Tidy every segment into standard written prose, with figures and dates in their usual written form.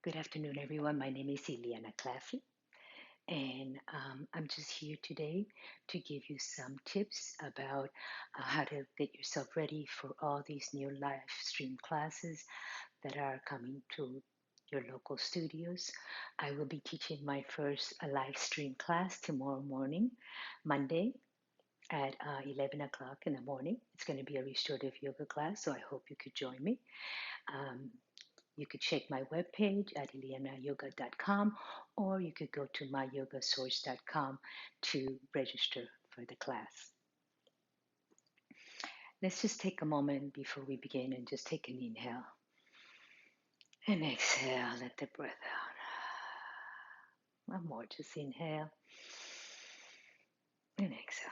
Good afternoon, everyone. My name is Ileana Claffey, and I'm just here today to give you some tips about how to get yourself ready for all these new live stream classes that are coming to your local studios. I will be teaching my first live stream class tomorrow morning, Monday, at 11 o'clock in the morning. It's going to be a restorative yoga class, so I hope you could join me. Um, you could check my webpage at ileanayoga.com, or you could go to myyogasource.com to register for the class. Let's just take a moment before we begin and just take an inhale and exhale. Let the breath out. One more, just inhale and exhale.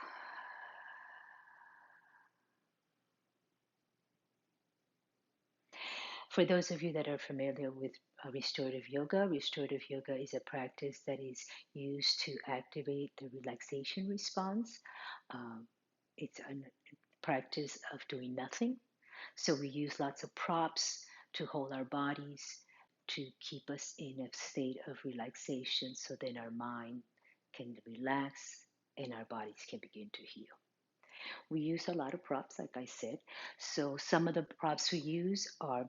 For those of you that are familiar with restorative yoga is a practice that is used to activate the relaxation response. Um, it's a practice of doing nothing. So we use lots of props to hold our bodies to keep us in a state of relaxation so then our mind can relax and our bodies can begin to heal. We use a lot of props, like I said. So some of the props we use are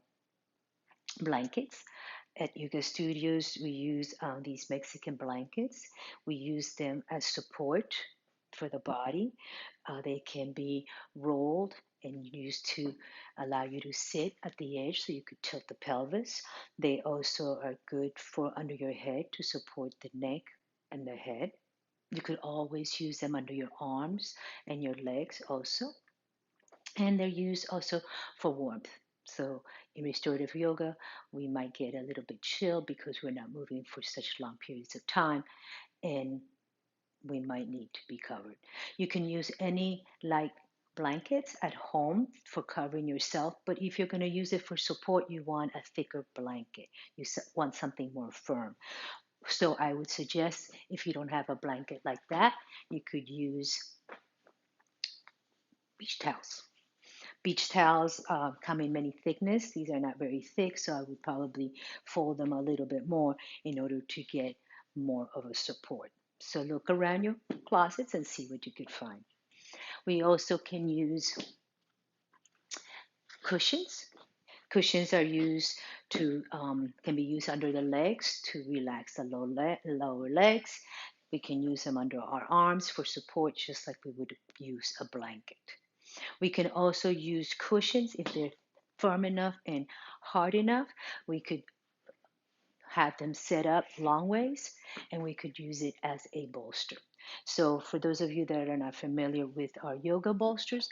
blankets. At Yoga Studios, we use these Mexican blankets. We use them as support for the body. They can be rolled and used to allow you to sit at the edge so you could tilt the pelvis. They also are good for under your head to support the neck and the head. You could always use them under your arms and your legs also. And they're used also for warmth. So in restorative yoga, we might get a little bit chill because we're not moving for such long periods of time, and we might need to be covered. You can use any light blankets at home for covering yourself, but if you're going to use it for support, you want a thicker blanket. You want something more firm. So I would suggest if you don't have a blanket like that, you could use beach towels. Beach towels come in many thickness. These are not very thick, so I would probably fold them a little bit more in order to get more of a support. So look around your closets and see what you could find. We also can use cushions. Cushions are used to can be used under the legs to relax the lower legs. We can use them under our arms for support, just like we would use a blanket. We can also use cushions if they're firm enough and hard enough. We could have them set up long ways and we could use it as a bolster. So, for those of you that are not familiar with our yoga bolsters,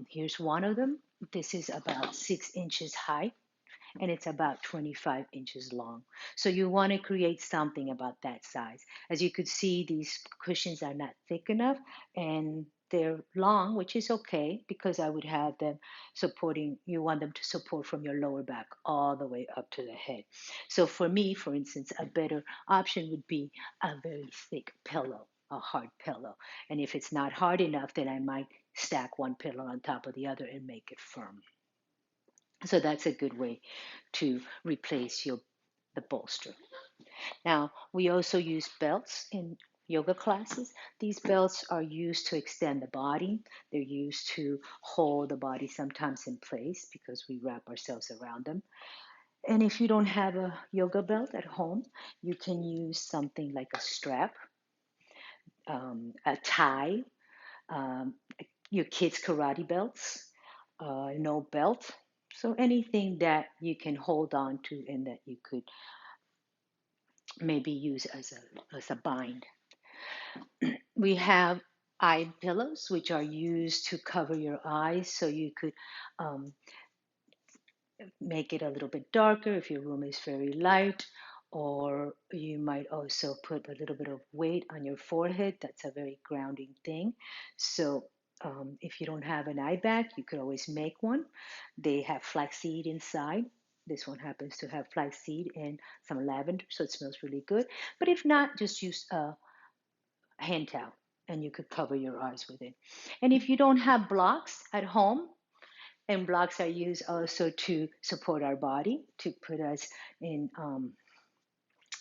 here's one of them. This is about 6 inches high and it's about 25 inches long. So you want to create something about that size. As you could see, these cushions are not thick enough and they're long, which is okay because I would have them supporting, you want them to support from your lower back all the way up to the head. So for me, for instance, a better option would be a very thick pillow, a hard pillow. And if it's not hard enough, then I might stack one pillow on top of the other and make it firm. So that's a good way to replace the bolster. Now, we also use belts in yoga classes. These belts are used to extend the body. They're used to hold the body sometimes in place because we wrap ourselves around them. And if you don't have a yoga belt at home, you can use something like a strap, a tie, um, your kids' karate belts, no belt. So anything that you can hold on to and that you could maybe use as a bind. We have eye pillows, which are used to cover your eyes, so you could um, make it a little bit darker if your room is very light, or you might also put a little bit of weight on your forehead. That's a very grounding thing. So if you don't have an eye bag, you could always make one. They have flaxseed inside. This one happens to have flaxseed and some lavender, so it smells really good. But if not, just use a hand towel and you could cover your eyes with it. And if you don't have blocks at home, And blocks are used also to support our body, to put us in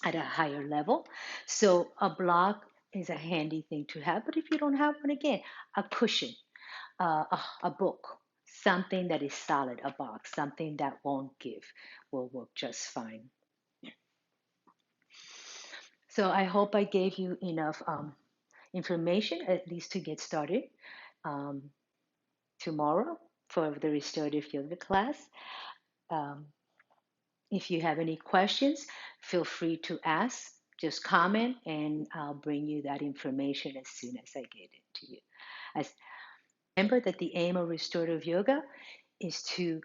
at a higher level. So a block is a handy thing to have. But if you don't have one, again, a cushion, a book, something that is solid, a box, something that won't give will work just fine. So I hope I gave you enough information, at least to get started um, tomorrow for the restorative yoga class. Um, if you have any questions, feel free to ask. Just comment, and I'll bring you that information as soon as I get it to you. As remember that the aim of restorative yoga is to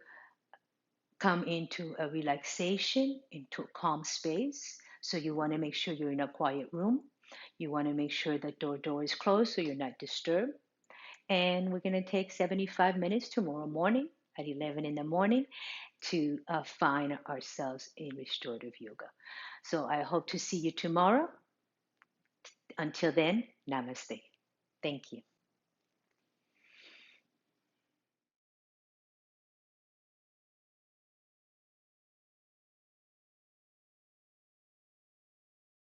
come into a relaxation, into a calm space. So you want to make sure you're in a quiet room. You want to make sure that door is closed so you're not disturbed. And we're going to take 75 minutes tomorrow morning at 11 in the morning to find ourselves in restorative yoga. So I hope to see you tomorrow. Until then, namaste. Thank you.